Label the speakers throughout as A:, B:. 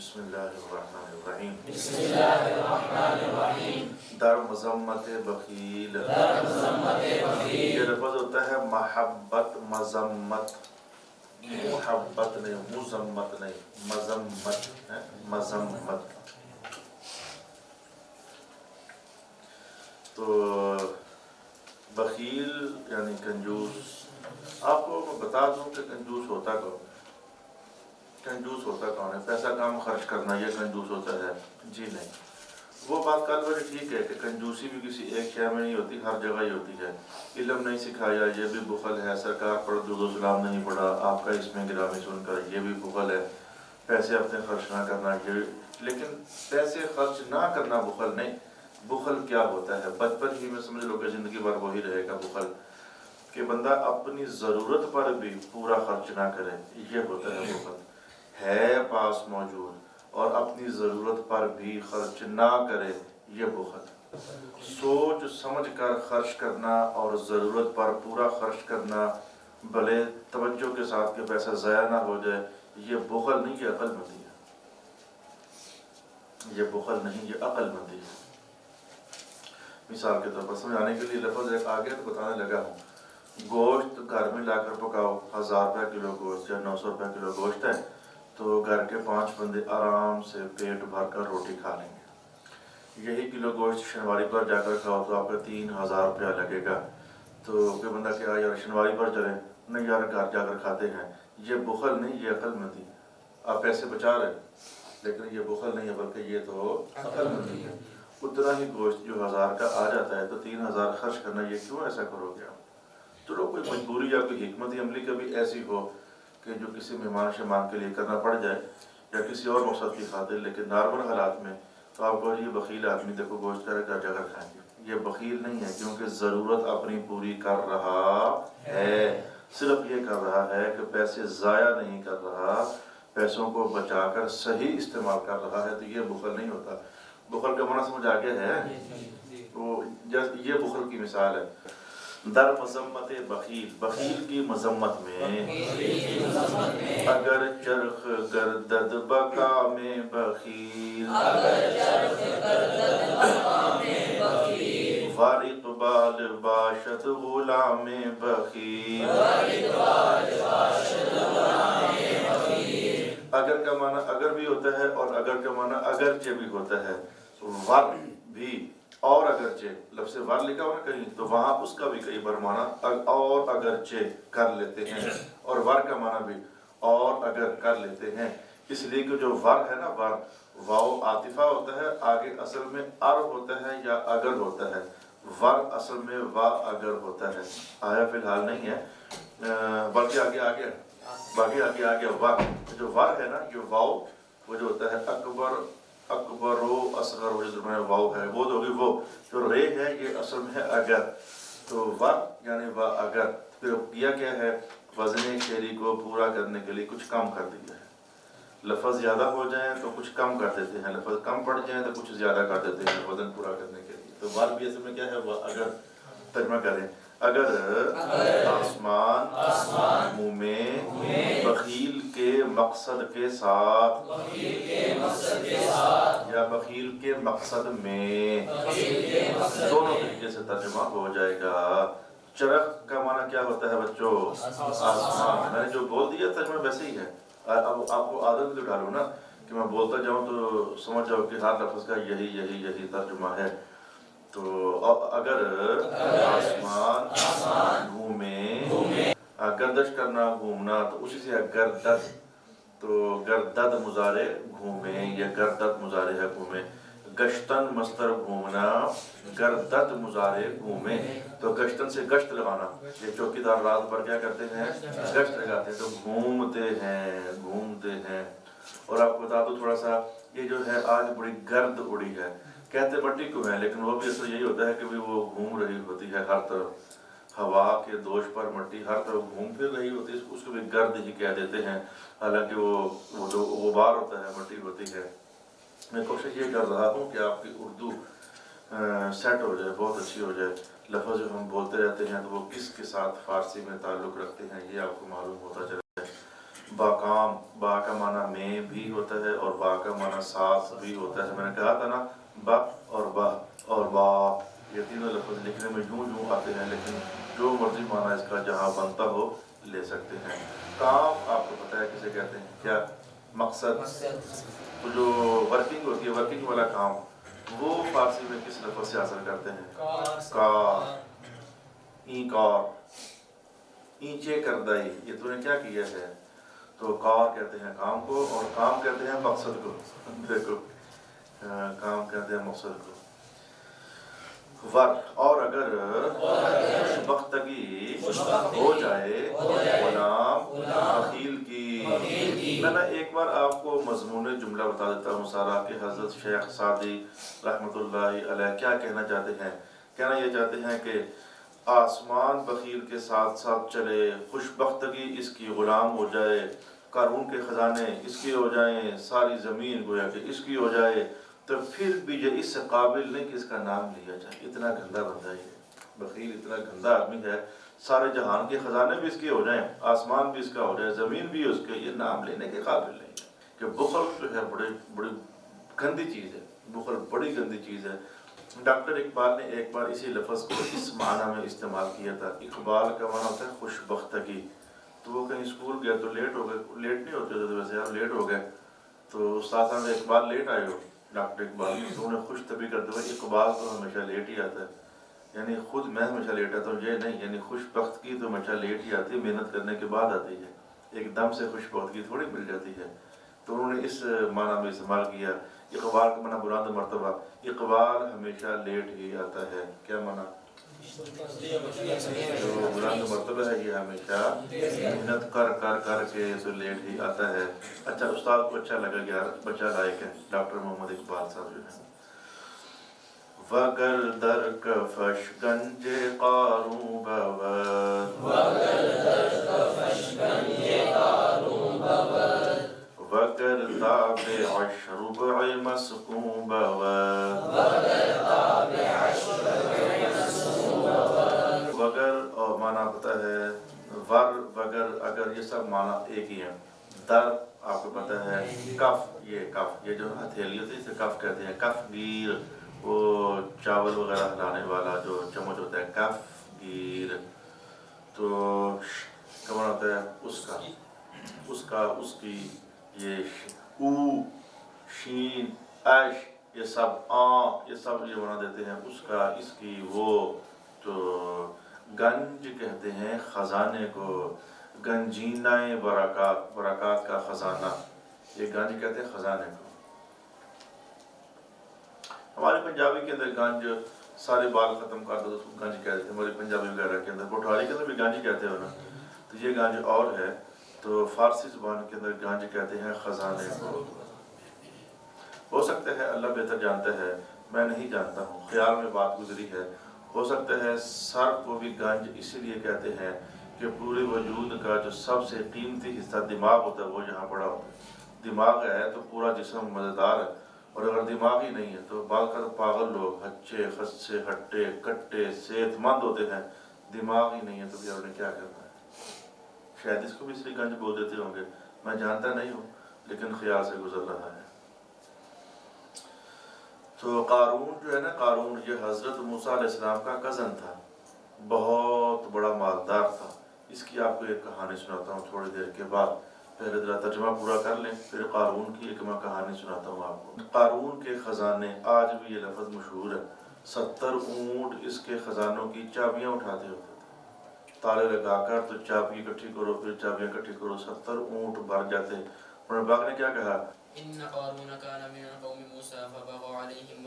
A: بسم اللہ الرحمن الرحیم.
B: بسم اللہ الرحمن الرحیم.
A: در مذمت بخیل.
B: در مذمت بخیل.
A: یہ لفظ ہوتا ہے محبت مذمت. محبت نہیں، مذمت نہیں، مذمت ہے، مذمت. تو بخیل یعنی کنجوس. آپ کو میں بتا دوں کہ کنجوس ہوتا کون ہے. کنجوس ہوتا کون ہے؟ پیسہ کم خرچ کرنا یہ کنجوس ہوتا ہے؟ جی نہیں. وہ بات کل بڑی ٹھیک ہے کہ کنجوسی بھی کسی ایک شے میں نہیں ہوتی، ہر جگہ ہی ہوتی ہے. علم نہیں سکھایا یہ بھی بخل ہے. سرکار پر درود و سلام نہیں پڑھا آپ کا اس میں گرامی سن کر یہ بھی بخل ہے. پیسے اپنے خرچ نہ کرنا یہ. لیکن پیسے خرچ نہ کرنا بخل نہیں. بخل کیا ہوتا ہے؟ بچپن ہی میں سمجھ لو کہ زندگی بھر وہی رہے گا بخل، کہ بندہ اپنی ضرورت پر بھی پورا خرچ نہ کرے. یہ ہوتا ہے بخل. ہے پاس موجود اور اپنی ضرورت پر بھی خرچ نہ کرے یہ بخل. سوچ سمجھ کر خرچ کرنا اور ضرورت پر پورا خرچ کرنا، بھلے توجہ کے ساتھ کہ پیسہ ضائع نہ ہو جائے، یہ بخل نہیں، یہ عقل مندی ہے. یہ بخل نہیں، یہ عقل مندی ہے. مثال کے طور پر سمجھانے کے لیے لفظ ایک آگے تو بتانے لگا ہوں. گوشت گھر میں لا کر پکاؤ، 1000 روپے کلو گوشت یا 900 روپے کلو گوشت ہے، تو گھر کے 5 بندے آرام سے پیٹ بھر کر روٹی کھا لیں گے. یہی کلو گوشت شنواری پر جا کر کھاؤ تو آپ کا 3000 روپیہ لگے گا. تو کوئی بندہ کہا یار شنواری پر چلے، نہیں یار گھر جا کر کھاتے ہیں. یہ بخل نہیں، یہ عقل مندی. آپ پیسے بچا رہے لیکن یہ بخل نہیں ہے بلکہ یہ تو عقل مندی ہے. اتنا ہی گوشت جو 1000 کا آ جاتا ہے تو 3000 خرچ کرنا، یہ کیوں ایسا کرو گے آپ؟ چلو کوئی مجبوری یا کوئی حکمت عملی کبھی ایسی ہو کہ جو کسی مہمان شمان کے لیے کرنا پڑ جائے یا کسی اور مقصد کی خاطر، لیکن نارمل حالات میں تو آپ کو یہ بخیل آدمی دیکھو گوشت کرے گھر جا کر کھائیں گے. یہ بخیل نہیں ہے، کیونکہ ضرورت اپنی پوری کر رہا ہے. صرف یہ کر رہا ہے کہ پیسے ضائع نہیں کر رہا، پیسوں کو بچا کر صحیح استعمال کر رہا ہے. تو یہ بخل نہیں ہوتا. بخل کا معنی سمجھ آ گیا ہے؟ تو یہ بخل کی مثال ہے. در مذمت بخیل. بخیل کی مذمت میں اگر چرخ گردد بقا میں بخیل، فارق بال باشد غلام بخیل. اگر کا معنی اگر بھی ہوتا ہے اور اگر کا معنی اگرچہ بھی ہوتا ہے. ور بھی اور اگرچہ، لفظ ور لکھا ہوا کہیں تو وہاں اس کا بھی کئی بار معنی اور اگرچہ کر لیتے ہیں، اور ور کا معنی بھی اور اگر کر لیتے ہیں. اس لیے کہ جو ور ہے نا، ور واو عاطفہ ہوتا ہے، آگے اصل میں ار ہوتا ہے یا اگر ہوتا ہے. ور اصل میں وا اگر ہوتا ہے. آیا فی الحال نہیں ہے بلکہ آگے آ گیا، باقی آگے آ گیا. ور جو ور ہے نا، یہ واو وہ جو ہوتا ہے اکبر، اکبر و اصغر، وہ جو درمیان واو ہے وہ تو ہوگی. وہ جو رے ہے یہ اصل میں ہے اگر. تو ور یعنی وا اگر. پھر کیا کیا ہے؟ وزن شعری کو پورا کرنے کے لیے کچھ کم کر دیا ہے. لفظ زیادہ ہو جائیں تو کچھ کم کر دیتے ہیں، لفظ کم پڑ جائیں تو کچھ زیادہ کر دیتے ہیں وزن پورا کرنے کے لیے. تو ور بھی اصل میں کیا ہے؟ وا اگر. ترجمہ کریں. اگر آسمان منہ میں بخیل کے مقصد کے ساتھ یا بخیل کے مقصد میں، دونوں طریقے سے ترجمہ ہو جائے گا. چرخ کا معنی کیا ہوتا ہے بچوں؟ آسمان. میں نے جو بول دیا ترجمہ ویسے ہی ہے. اب آپ کو عادت بھی ڈالو نا کہ میں بولتا جاؤں تو سمجھ جاؤ کہ ہر لفظ کا یہی ترجمہ ہے. تو اگر آسمان گھومے، گردش کرنا گھومنا تو اسی سے گردد. تو گردد مضارع گھومے، یا گردد مضارع ہے گھومے. گشتن مصدر گھومنا، گردد مضارع گھومے. تو گشتن سے گشت لگانا. یہ چوکیدار رات بھر کیا کرتے ہیں؟ گشت لگاتے ہیں. تو گھومتے ہیں. اور آپ کو بتا دو تھوڑا سا، یہ جو ہے آج بڑی گرد اڑی ہے. کہتے مٹی کو ہے لیکن وہ بھی اصل یہی ہوتا ہے کہ وہ گھوم رہی ہوتی ہے ہر طرف. ہوا کے دوش پر مٹی ہر طرف گھوم پھر رہی ہوتی ہے، اس کو بھی گرد ہی کہہ دیتے ہیں، حالانکہ وہ جو غبار ہوتا ہے مٹی ہوتی ہے. میں کوشش یہ کر رہا ہوں کہ آپ کی اردو سیٹ ہو جائے، بہت اچھی ہو جائے. لفظ جو ہم بولتے رہتے ہیں تو وہ کس کے ساتھ فارسی میں تعلق رکھتے ہیں یہ آپ کو معلوم ہوتا چلا جائے. باکام، با کا معنی میں بھی ہوتا ہے اور با کا معنی ساتھ بھی ہوتا ہے. میں نے کہا تھا نا با اور با اور با یہ تینوں لفظ لکھنے میں یوں آتے ہیں، لیکن جو مرضی معنی اس کا جہاں بنتا ہو لے سکتے ہیں. کام آپ کو پتہ ہے کسے کہتے ہیں؟ کیا مقصد. تو جو ورکنگ ہوتی ہے، ورکنگ والا کام، وہ فارسی میں کس لفظ سے حاصل کرتے ہیں؟ کار. این کار، اینچے کردائی، یہ تو نے کیا کیا ہے. تو کار کہتے ہیں کام کو، اور کام کہتے ہیں مقصد کو. دیکھو کام کہتے ہیں مقصد کو. ور، اور اگر خوشبختگی ہو جائے غلام بخیل کی. میں ایک بار آپ کو مضمون جملہ بتا دیتا ہوں سارا کہ حضرت شیخ سعدی رحمۃ اللہ علیہ کیا کہنا چاہتے ہیں. کہنا یہ چاہتے ہیں کہ آسمان بخیل کے ساتھ ساتھ چلے، خوشبختگی اس کی غلام ہو جائے، قارون کے خزانے اس کی ہو جائیں، ساری زمین گویا کہ اس کی ہو جائے، تو پھر بھی یہ اس سے قابل نہیں کہ اس کا نام لیا جائے. اتنا گندا بندہ ہے بخیل، اتنا گندا آدمی ہے. سارے جہان کے خزانے بھی اس کے ہو جائیں، آسمان بھی اس کا ہو جائے، زمین بھی اس کے، یہ نام لینے کے قابل نہیں ہے. کہ بخل جو ہے بڑی گندی چیز ہے. بخل بڑی گندی چیز ہے. ڈاکٹر اقبال نے ایک بار اسی لفظ کو اس معنی میں استعمال کیا تھا. اقبال کا معنی ہوتا ہے خوشبختگی. تو وہ کہیں اسکول گیا تو لیٹ ہو گئے. لیٹ نہیں ہوتے تھے ویسے، آپ لیٹ ہو گئے تو استاد صاحب نے اقبال لیٹ آئے ہو، ڈاکٹر اقبال، تو انہیں خوش طبی کرتے ہوئے اقبال تو ہمیشہ لیٹ ہی آتا ہے. یعنی خود میں ہمیشہ لیٹ آتا ہوں یہ نہیں، یعنی خوشبختگی تو ہمیشہ لیٹ ہی آتی ہے، محنت کرنے کے بعد آتی ہے. ایک دم سے خوشبختگی تھوڑی مل جاتی ہے. تو انہوں نے اس معنی میں استعمال کیا. اقبال کا معنی بلند مرتبہ، اقبال ہمیشہ لیٹ ہی آتا ہے. کیا معنی؟ جو بلند مرتبہ ہے یہ ہمیشہ محنت کر کر کر کے تو لیٹ ہی آتا ہے. اچھا استاد کو اچھا لگا یار بچہ لائق ہے. ڈاکٹر محمد اقبال صاحب جو ہے، وگر در کفش گنج قارون بود، وگر تابع الشربع مسقوم بود. وگر اور معنی پتہ ہے، ور وگر اگر، یہ سب معنی ایک ہی ہیں. در آپ کو پتہ ہے، کف، یہ جو ہتھیلی ہوتی ہے اسے کف کہتے ہیں. کف گیر، وہ چاول وغیرہ ہلانے والا جو چمچ ہوتا ہے، کف گیر. تو کون ہوتا ہے اس کی، یہ او، شین، اش، یہ سب یہ سب یہ بنا دیتے ہیں اس کا، اس کی. وہ تو گنج کہتے ہیں خزانے کو، گنجینہ برکات، برکات کا خزانہ، یہ گنج کہتے ہیں خزانے کو. ہمارے پنجابی کے اندر گنج، سارے بال ختم کر دو تو اس کو گنج کہتے ہیں. ہمارے پنجابی وغیرہ کے اندر، کوٹھاری کے اندر بھی گنج کہتے ہو نا، تو یہ گنج اور ہے. تو فارسی زبان کے اندر گنج کہتے ہیں خزانے کو. ہو سکتا ہے اللہ بہتر جانتا ہے، میں نہیں جانتا ہوں، خیال میں بات گزری ہے. ہو سکتا ہے سر کو بھی گنج اسی لیے کہتے ہیں کہ پورے وجود کا جو سب سے قیمتی حصہ دماغ ہوتا ہے وہ یہاں پڑا ہوتا ہے. دماغ ہے تو پورا جسم مزیدار ہے، اور اگر دماغ ہی نہیں ہے تو بعض پاگل لوگ ہچے خچے ہٹے کٹے صحت مند ہوتے ہیں. دماغ ہی نہیں ہے تو پھر انہیں کیا کرنا ہے. شاید اس کو بھی اس لیے گنج بول دیتے ہوں گے، میں جانتا نہیں ہوں لیکن خیال سے گزر رہا ہے. تو قارون جو ہے نا، قارون یہ حضرت موسیٰ علیہ السلام کا کزن تھا، بہت بڑا مالدار تھا. اس کی آپ کو ایک کہانی سناتا ہوں تھوڑی دیر کے بعد. پہلے ذرا ترجمہ پورا کر لیں، پھر قارون کی ایک میں کہانی سناتا ہوں آپ کو. قارون کے خزانے، آج بھی یہ لفظ مشہور ہے. 70 اونٹ اس کے خزانوں کی چابیاں اٹھاتے ہوتے تھے. تالے لگا کر تو چابی اکٹھی کرو، پھر چابیاں اکٹھی کرو، 70 اونٹ بھر جاتے. قرآن پاک نے کیا کہا؟
B: إن قارون كان من قوم موسى فبغى عليهم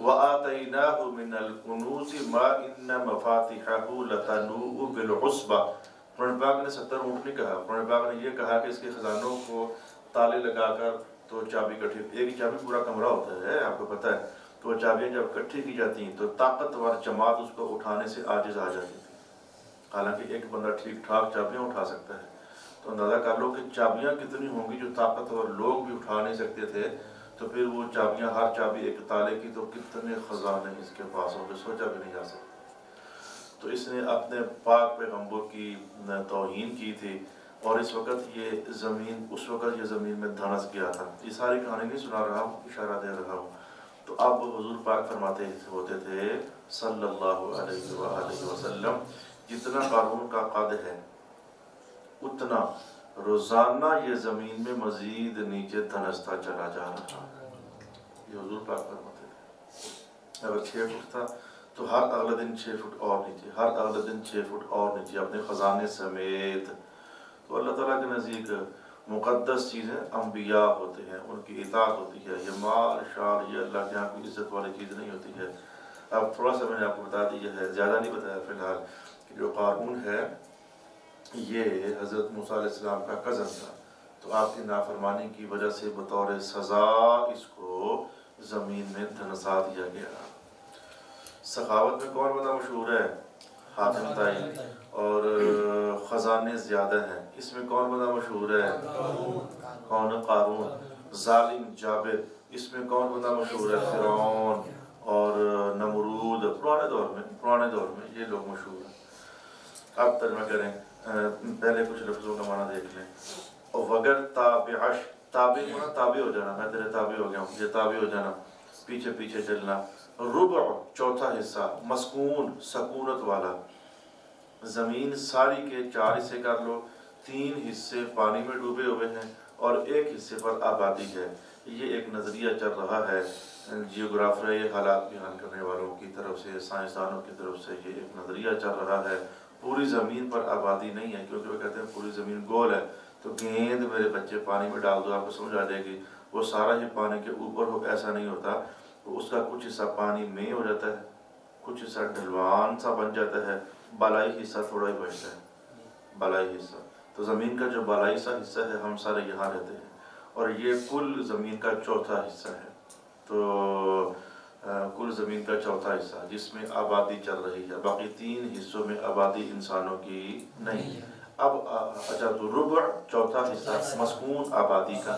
A: وآتيناه من الكنوز ما إن مفاتحه لتنوء بالعصبة. قرآن پاک نے 70 اونٹ نہیں کہا. قرآن پاک نے یہ کہا کہ اس کے خزانوں کو تالے لگا کر تو چابی اکٹھی، ایک چابی پورا کمرہ ہوتا ہے آپ کو پتہ ہے. تو چابیاں جب اکٹھی کی جاتی ہیں تو طاقتور جماعت اس کو اٹھانے سے عاجز آ جاتی تھی. حالانکہ ایک بندہ ٹھیک ٹھاک چابیاں اٹھا سکتا ہے. تو اندازہ کر لو کہ چابیاں کتنی ہوں گی جو طاقتور لوگ بھی اٹھا نہیں سکتے تھے. تو پھر وہ چابیاں، ہر چابی ایک تالے کی، تو کتنے خزانے اس کے پاس ہوں گے، سوچا بھی نہیں جا سکتا. تو اس نے اپنے پاک پیغمبر کی توہین کی تھی. اور اس وقت یہ زمین، اس وقت یہ زمین میں دھنس گیا تھا. یہ ساری کہانی نہیں سنا رہا ہوں، اشارہ دے رہا ہوں. تو اب حضور پاک فرماتے ہوتے تھے صلی اللہ علیہ وآلہ وسلم جتنا قارون کا قد ہے اتنا روزانہ یہ زمین میں مزید نیچے دھنستا چلا جا رہا. یہ حضور پاک فرماتے تھے. اگر 6 فٹ تھا تو ہر اگلے دن 6 فٹ اور نیچے، ہر اگلے دن 6 فٹ اور نیچے اپنے خزانے سمیت. تو اللہ تعالیٰ کے نزدیک مقدس چیزیں انبیاء ہوتے ہیں، ان کی اطاعت ہوتی ہے. یہ مال شال یہ اللہ کے یہاں کوئی عزت والی چیز نہیں ہوتی ہے. اب تھوڑا سا میں نے آپ کو بتا دیا ہے، زیادہ نہیں بتایا فی الحال، کہ جو قارون ہے یہ حضرت موسیٰ علیہ السلام کا کزن تھا. تو آپ کی نافرمانی کی وجہ سے بطور سزا اس کو زمین میں دھنسا دیا گیا. سخاوت میں کون بندہ مشہور ہے؟ حاتم طائی. اور خزانے زیادہ ہیں، اس میں کون بندہ مشہور ہے؟ کون؟ قارون. ظالم جابر، اس میں کون بندہ مشہور ہے؟ فرعون اور نمرود. پرانے دور میں یہ لوگ مشہور ہیں. اب ترجمہ کریں، پہلے کچھ لفظوں کا معنی دیکھ لیں. وگر تابعش، تابع ہونا تابع ہو جانا، میں تیرے تابع ہو گیا ہوں، یہ تابع ہو جانا، پیچھے پیچھے چلنا. ربع چوتھا حصہ، مسکون سکونت والا. زمین ساری کے 4 حصے کر لو، 3 حصے پانی میں ڈوبے ہوئے ہیں اور 1 حصے پر آبادی ہے. یہ ایک نظریہ چل رہا ہے جیوگرافر، یہ حالات بیان کرنے والوں کی طرف سے، سائنسدانوں کی طرف سے یہ ایک نظریہ چل رہا ہے. پوری زمین پر آبادی نہیں ہے، کیونکہ وہ کہتے ہیں پوری زمین گول ہے. تو گیند میرے بچے پانی میں ڈال دو، آپ کو سمجھ آ جائے گی. وہ سارا ہی پانی کے اوپر ہو، ایسا نہیں ہوتا. اس کا کچھ حصہ پانی میں ہو جاتا ہے، کچھ حصہ ڈھلوان سا بن جاتا ہے، بالائی حصہ تھوڑا ہی بچتا ہے، بالائی حصہ. تو زمین کا جو بالائی سا حصہ ہے ہم سارے یہاں رہتے ہیں، اور یہ کل زمین کا چوتھا حصہ ہے. تو کل زمین کا چوتھا حصہ جس میں آبادی چل رہی ہے، باقی 3 حصوں میں آبادی انسانوں کی نہیں. اب اچھا، تو ربع چوتھا حصہ مسکون آبادی کا،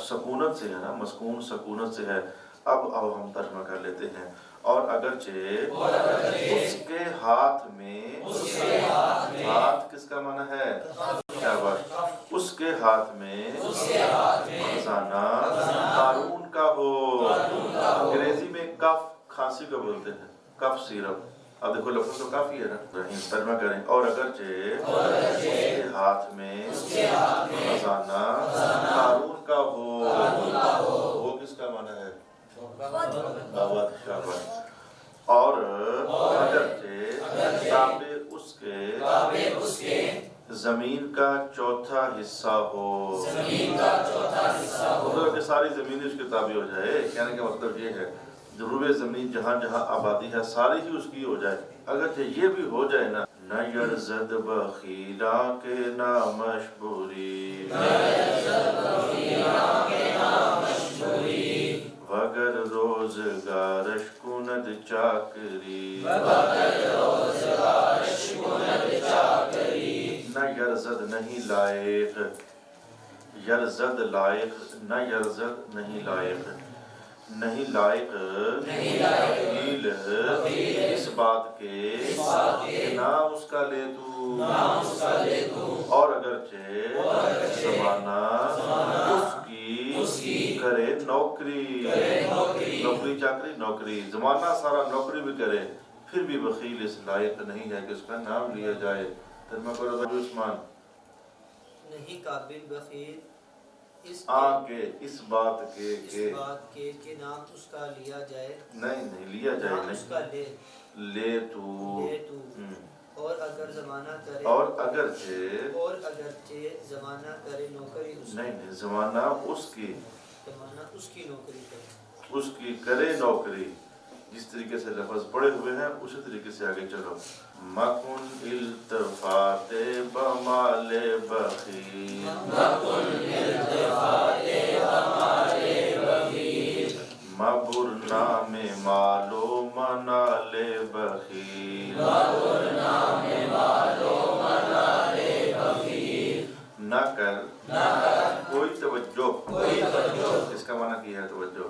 A: سکونت سے ہے نا، مسکون سکونت سے ہے. اب ہم ترجمہ کر لیتے ہیں. اور اگرچہ اس کے ہاتھ میں، ہاتھ کس کا معنی ہے؟ کیا بات، اس کے ہاتھ میں خزانہ قارون کا ہو. انگریزی میں کف کھانسی کو بولتے ہیں، کف سیرپ. اب دیکھو لفظ تو کافی ہے نا. ترجمہ کریں. اور اگرچہ اس کے ہاتھ میں خزانہ قارون کا ہو. وہ کس کا معنی ہے؟ اور اگرچہ تابع اس کے زمین کا چوتھا حصہ ہو. مطلب کہ ساری زمین اس کے تابع ہو جائے. کہنے کا مطلب یہ ہے ضرور زمین جہاں جہاں آبادی ہے ساری ہی اس کی ہو جائے. اگرچہ یہ بھی ہو جائے نا، نہ یرزد بخیلا کے نہ مشبوری، وگر روزگارش کند چاکری. نہ یرزد نہیں لائق، یرزد لائق، نہ یرزد نہیں لائق، نہیں لائق وکیل اس بات کے نہ اس کا لے تو. اور اگرچہ زمانہ اس کی کرے نوکری، نوکری چاکری نوکری، زمانہ سارا نوکری بھی کرے پھر بھی بخیل اس لائق نہیں ہے کہ اس کا نام لیا جائے. ترجمہ کرو ابو عثمان.
C: نہیں قابل بخیل
A: اس بات کے
C: کہ نام اس کا لیا جائے،
A: نہیں لیا جائے،
C: نام اس کا
A: لے تو.
C: اور اگر زمانہ کرے،
A: اور اگرچہ
C: زمانہ کرے نوکری اس کی،
A: نہیں زمانہ اس کی،
C: زمانہ اس کی نوکری کرے،
A: اس کی کرے نوکری. جس طریقے سے لفظ پڑے ہوئے ہیں اسی طریقے سے آگے چلو. مکن التفات بمال بخیل، مبر نام مالو منال بخیل. نہ کر کوئی توجہ، اس کا معنی کیا ہے توجہ.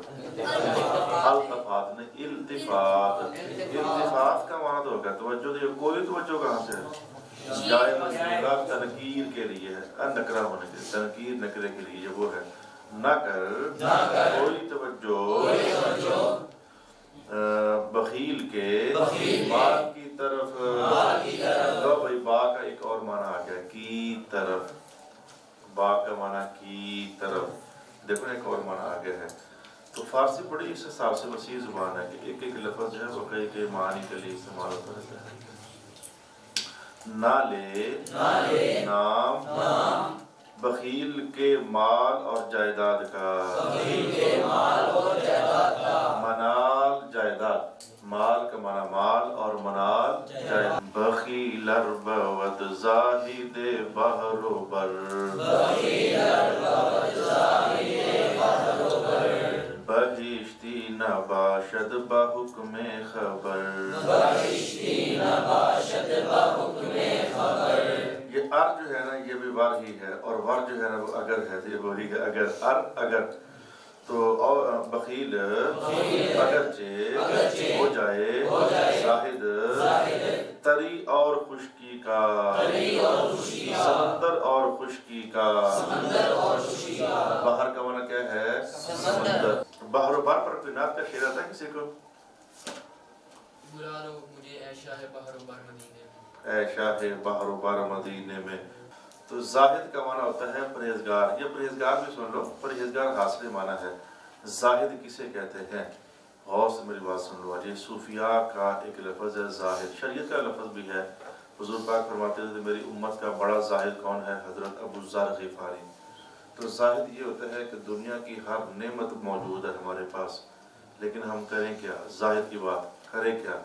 A: التفات نے التفات، التفات کا معنی تو ہوگا توجہ. کوئی توجہ کہاں سے ہے؟ جائے مجرورہ تنکیر کے لیے ہے، نکرہ ہونے کے لیے، تنکیر نکرے کے لیے وہ ہے، نہ کر کوئی توجہ بخیل کے مال کی طرف، تو بھائی با کا ایک اور معنی آ گیا کی طرف، با کا معنی کی طرف، دیکھو ایک اور معنی آ گیا ہے۔ تو فارسی بڑی اس حساب سے وسیع زبان ہے کہ ایک ایک لفظ جو ہے وہ کئی کئی معنی کے لیے استعمال ہوتا رہتا ہے۔ نہ لے نام بخیل کے مال اور جائیداد کا، منال جائیداد، مال کا معنی مال اور منال جائیداد۔ بخیل اربود زاہد بحر و بر، بہشتی نباشد بحکم خبر، یہ ار جو ہے نا یہ بھی ور ہی ہے، اور ور جو ہے نا وہ اگر ہے، یہ وہی ہے اگر، ار اگر، تو بخیل اگرچہ ہو جائے زاہد تری اور خشکی کا، سمندر اور خشکی کا، باہر کا معنی کیا ہے؟ سمندر۔ بحر و بر پر کوئی نعت کا شعر آتا ہے کسی کو؟
B: بلا لو مجھے اے شاہ بحر و بر مدینے میں،
A: اے شاہ بحر و بر مدینے میں۔ تو زاہد کا معنی ہوتا ہے پرہیزگار، یہ پرہیزگار بھی سن لو، پرہیزگار حاصل معنی ہے۔ زاہد کسے کہتے ہیں؟ غور سے میری بات سن لو، یہ صوفیاء کا ایک لفظ ہے زاہد، شریعت کا لفظ بھی ہے۔ حضور پاک فرماتے تھے میری امت کا بڑا زاہد کون ہے؟ حضرت ابو ذر غفاری۔ تو زاہد یہ ہوتا ہے کہ دنیا کی ہر نعمت موجود ہے ہمارے پاس، لیکن ہم کریں کیا؟ زاہد کی بات کریں کیا؟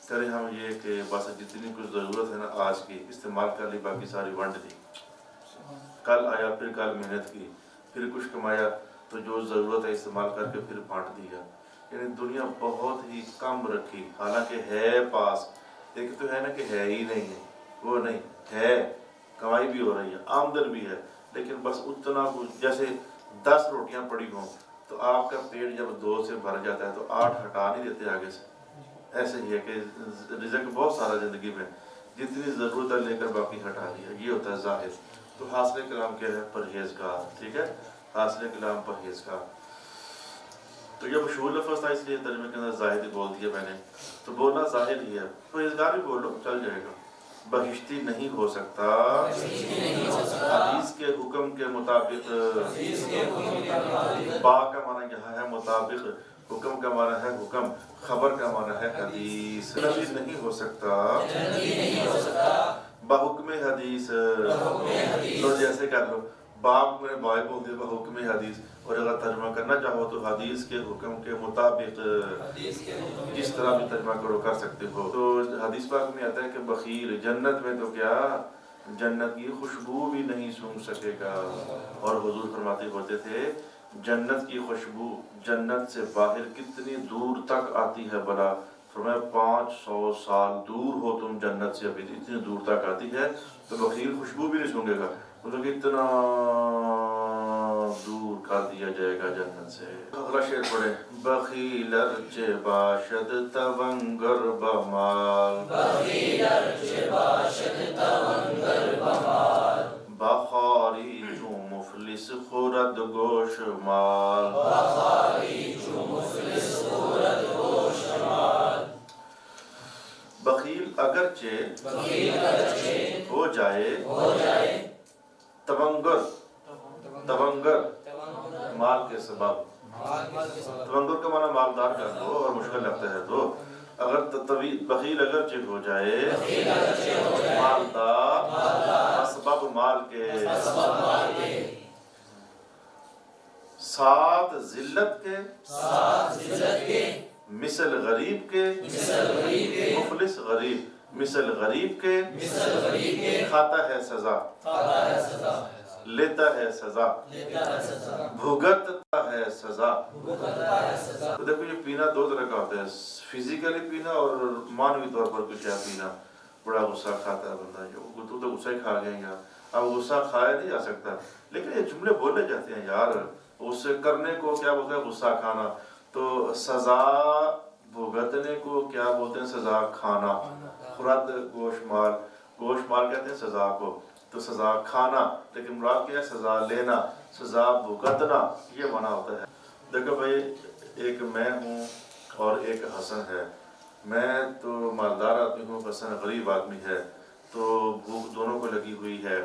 A: کریں ہم یہ کہ بس جتنی کچھ ضرورت ہے نا آج کی استعمال کر لی، باقی ساری ونڈ دی، کل آیا پھر کل محنت کی، پھر کچھ کمایا تو جو ضرورت ہے استعمال کر کے پھر بانٹ دیا، یعنی دنیا بہت ہی کم رکھی، حالانکہ ہے پاس، ایک تو ہے نا کہ ہے ہی نہیں ہے، وہ نہیں ہے، کمائی بھی ہو رہی ہے، آمدن بھی ہے، لیکن بس اتنا کچھ، جیسے 10 روٹیاں پڑی ہوں تو آپ کا پیٹ جب 2 سے بھر جاتا ہے تو 8 ہٹا نہیں دیتے آگے سے، ایسے ہی ہے کہ رزق بہت سارا زندگی میں، جتنی ضرورت ہے لے کر باقی ہٹا دیا، یہ ہوتا ہے زاہد۔ تو حاصل کلام کیا ہے؟ پرہیزگار، ٹھیک ہے، حاصل کلام پرہیزگار۔ تو یہ مشہور لفظ تھا اس لیے ترجمے کے اندر زاہد بول دیا میں نے، تو بولنا زاہد ہی ہے، پرہیزگار بھی بول لو چل جائے گا۔ بہشتی نہیں ہو سکتا حدیث کے حکم کے مطابق، با کا معنی یہاں ہے مطابق، حکم کا معنی ہے حکم، خبر کا معنی ہے حدیث، نبی نہیں ہو سکتا بحکم حدیث، تو جیسے کر لو باپ میں نے بھائی بول دیا بحکم حدیث، اور اگر ترجمہ کرنا چاہو تو حدیث کے حکم کے مطابق، جس طرح بھی ترجمہ کرو کر سکتے ہو۔ تو حدیث پاک میں آتا ہے کہ بخیل جنت میں تو کیا جنت کی خوشبو بھی نہیں سونگھ سکے گا، اور حضور فرماتے ہوتے تھے جنت کی خوشبو جنت سے باہر کتنی دور تک آتی ہے بلا، فرمایا 500 سال دور ہو تم جنت سے، ابھی اتنی دور تک آتی ہے، تو بخیل خوشبو بھی نہیں سونگے گا، مطلب اتنا دور کر دیا جائے گا جنت سے۔ اگلا شعر پڑھے، بخیل ارچہ باشد تونگر بمال، بخاری جو مفلس خورد گوش مال، بخیل اگرچہ ہو جائے تونگر، تونگر مال کے سبب، تونگر کا معنی مالدار کر دو اور مشکل لگتا ہے تو، اگر بخیل اگرچہ ہو جائے مالدار اسباب مال کے، ساتھ ذلت کے مثل غریب کے، مفلس غریب مثل غریب کے، کھاتا ہے سزا لیتا ہے سزا، بھگتتا ہے سزا۔ تو دیکھو یہ پینا 2 طرح کا ہوتا ہے، فزیکلی پینا اور مانوی طور پر کچھ ہے پینا، بڑا غصہ کھاتا ہے بندہ، جو تو غصہ ہی کھا گئے یار، اب غصہ کھایا نہیں جا سکتا، لیکن یہ جملے بولے جاتے ہیں یار، غصے کرنے کو کیا بولتے ہیں؟ غصہ کھانا۔ تو سزا بھگتنے کو کیا بولتے ہیں؟ سزا کھانا، خورد گوش مال۔ گوشت مال کہتے ہیں سزا کو، تو سزا کھانا، لیکن مراد کیا ہے؟ سزا لینا، سزا بھگتنا، یہ معنی ہوتا ہے۔ دیکھو بھائی، ایک میں ہوں اور ایک حسن ہے، میں تو مالدار آدمی ہوں، حسن غریب آدمی ہے، تو بھوک دونوں کو لگی ہوئی ہے،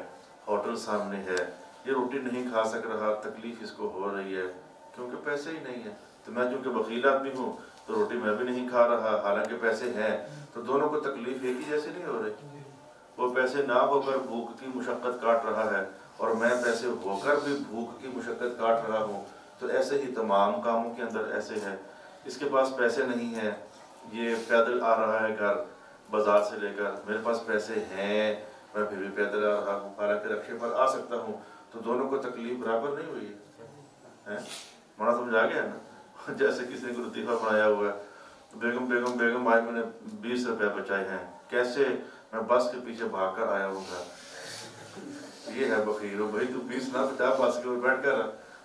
A: ہوٹل سامنے ہے، یہ روٹی نہیں کھا سک رہا، تکلیف اس کو ہو رہی ہے کیونکہ پیسے ہی نہیں ہیں، تو میں چونکہ بخیل آدمی ہوں تو روٹی میں بھی نہیں کھا رہا، حالانکہ پیسے ہیں، تو دونوں کو تکلیف ایک ہی جیسے نہیں ہو رہی۔ وہ پیسے نہ ہو کر بھوک کی مشقت کاٹ رہا ہے اور میں پیسے ہو کر بھی بھوک کی مشقت کاٹ رہا ہوں، تو ایسے ہی تمام کاموں کے اندر ایسے ہے۔ اس کے پاس پیسے نہیں ہیں، یہ پیدل آ رہا ہے گھر بازار سے لے کر، میرے پاس پیسے ہیں، میں پھر بھی پیدل آ رہا ہوں، حالانکہ رکشے پر آ سکتا ہوں، تو دونوں کو تکلیف برابر نہیں ہوئی ہے۔ مانا سمجھ آ گیا نا؟ جیسے کسی نے کوئی لطیفہ بنایا ہوا ہے، بیگم آج میں نے 20 روپے بچائے ہیں، کیسے؟ میں بس کے پیچھے بھاگ کر آیا ہوں گھر۔ یہ ہے بخیل، بھائی تو 20 نہ بچا، بس کے اوپر بیٹھ کر۔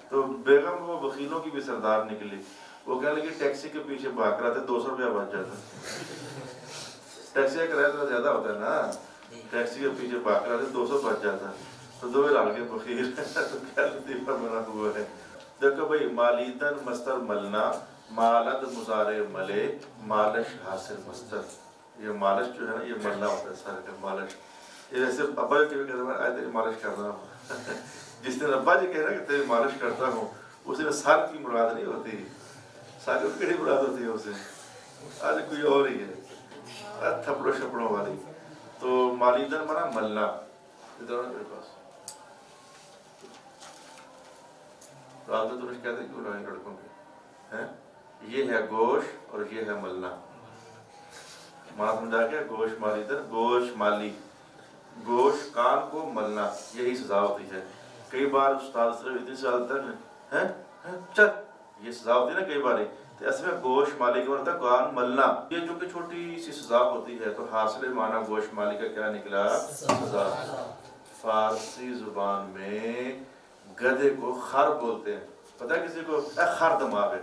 A: تو بیگم وہ بخیلوں کی بھی سردار نکلی، وہ کہنے لگی ٹیکسی کے پیچھے بھاگ کر آتے 200 روپیہ بچ جاتا، ٹیکسی کا کرایہ تو زیادہ ہوتا ہے نا، ٹیکسی کے پیچھے بھاگ کر آتے 200 بچ جاتا، تو دو رال کے بخیل تو کیا لطیفہ بنا ہوا ہے۔ دیکھو بھائی، مالیدن مستر ملنا، مالد مضارع ملے، مالش حاصل مستر، یہ مالش جو ہے نا، یہ ملنا ہوتا ہے سارے کا مالش۔ یہ جیسے ابا جی کہتے ہیں آئے تیری مالش کرنا ہوں، جس دن ابا جی کہہ رہے ہیں کہ تیری مالش کرتا ہوں، اس دن سر کی مراد نہیں ہوتی، ساری کیڑی مراد ہوتی ہے اسے، آج کوئی اور ہی ہے، تھپڑوں شپڑوں والی۔ تو مالیدن مانا ملنا، ادھر میرے پاس رات تو تمہیں کہتے ہیں کیوں لائیں لڑکوں کے ہیں، یہ ہے گوشت اور یہ ہے ملنا۔ مانا سمجھا گیا؟ گوشت مالیدن، گوشت مالی، گوشت کان کو ملنا، یہی سزا ہوتی ہے۔ کئی بار استاد صرف اتنی سال تک ہیں چل، یہ سزا ہوتی ہے نا کئی بار، تو اصل میں گوشت مالی کا مطلب کان ملنا، یہ جو کہ چھوٹی سی سزا ہوتی ہے۔ تو حاصل معنی گوشت مالی کا کیا نکلا؟ سزا۔ فارسی زبان میں گدھے کو خر بولتے ہیں، پتہ ہے کسی کو؟ خر دماغ ہے۔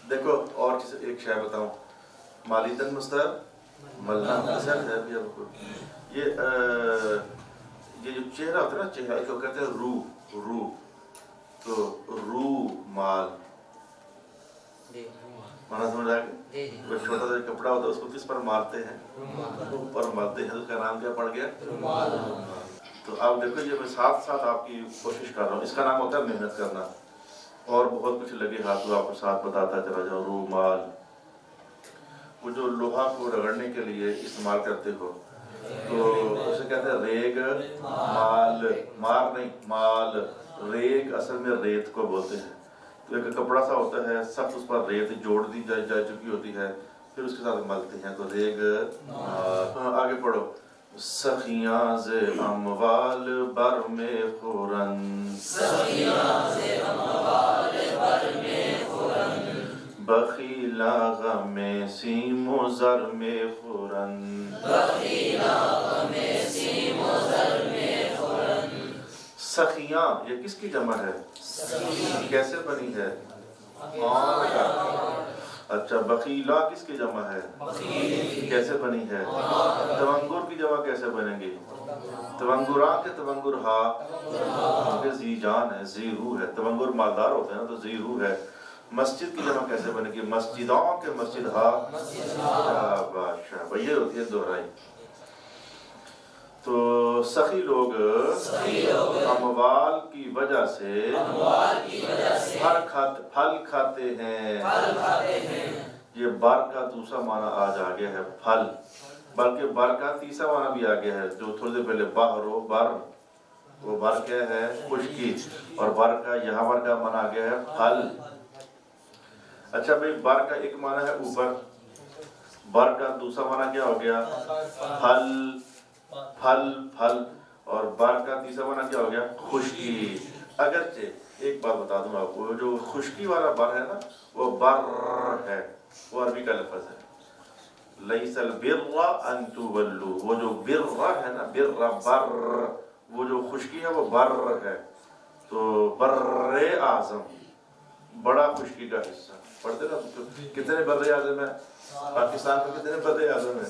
A: دیکھو اور چیز ایک شے بتاؤں، مالیدن مستر ملنا مثل ہے بھی اب کو، یہ جو چہرہ ہوتا ہے نا، چہرہ کو کہتے ہیں روح، تو روح مال، مانا سمجھ آ گیا؟ وہ چھوٹا سا کپڑا ہوتا ہے اس کو کس پر مارتے ہیں؟ اوپر مارتے ہیں، اس کا نام کیا پڑ گیا؟ تو آپ دیکھو، یہ میں ساتھ ساتھ آپ کی کوشش کر رہا ہوں، اس کا نام ہوتا ہے محنت کرنا، اور بہت کچھ لگے ہاتھ آپ کو ساتھ بتاتا چلا جاؤ۔ روح مال، وہ جو لوہا کو رگڑنے کے لیے استعمال کرتے ہو، تو اسے کہتے ہیں ریگ مال، مار نہیں مال، ریگ اصل میں ریت کو بولتے ہیں۔ تو ایک کپڑا سا ہوتا ہے، سب اس پر ریت جوڑ دی جا چکی ہوتی ہے، پھر اس کے ساتھ ملتے ہیں، تو ریگ مال۔ آگے پڑھو، سخیاں ز اموال بر میں خورن، بخیلا غم سیم و زر میں خورن، سخیاں یہ کس کی جمع ہے؟ کیسے بنی ہے؟ اچھا، بخیلا کس کی جمع ہے؟ کیسے بنی ہے؟ تونگر کی جمع کیسے بنے گی؟ تونگراں کے تونگر ہا، کیونکہ زی جان ہے، زی روح ہے، تونگر مالدار ہوتے ہیں نا، تو زی روح ہے۔ مسجد کی جمع کیسے بنے گی؟ مسجدوں کے مسجد ہا، کیا بادشاہ، بھئی یہ ہوتی ہے دہرائی۔ تو سخی لوگ اموال کی وجہ سے پھل کھاتے ہیں، یہ بر کا دوسرا معنی آج آ گیا ہے پھل، بلکہ بر کا تیسرا معنی بھی آ گیا ہے، جو تھوڑی دیر پہلے بحر و بر، وہ بر کیا ہے؟ خشکی، اور بر کا یہاں بر کا معنی آ گیا ہے پھل۔ اچھا بھئی، بر کا ایک معنی ہے اوپر، بر کا دوسرا معنی کیا ہو گیا؟ پھل، اور بر کا تیسرا معنی کیا ہو گیا؟ خشکی۔ اگرچہ ایک بات بتا دوں آپ کو، جو خشکی والا بر ہے نا، وہ بر ہے، وہ عربی کا لفظ ہے، لیس البر ان تولوا، وہ جو بر ہے نا، بر، وہ جو خشکی ہے وہ بر ہے، تو بر اعظم، بڑا خشکی کا حصہ پڑھتے نا، کتنے بر اعظم ہیں پاکستان میں؟ کتنے بر اعظم ہیں؟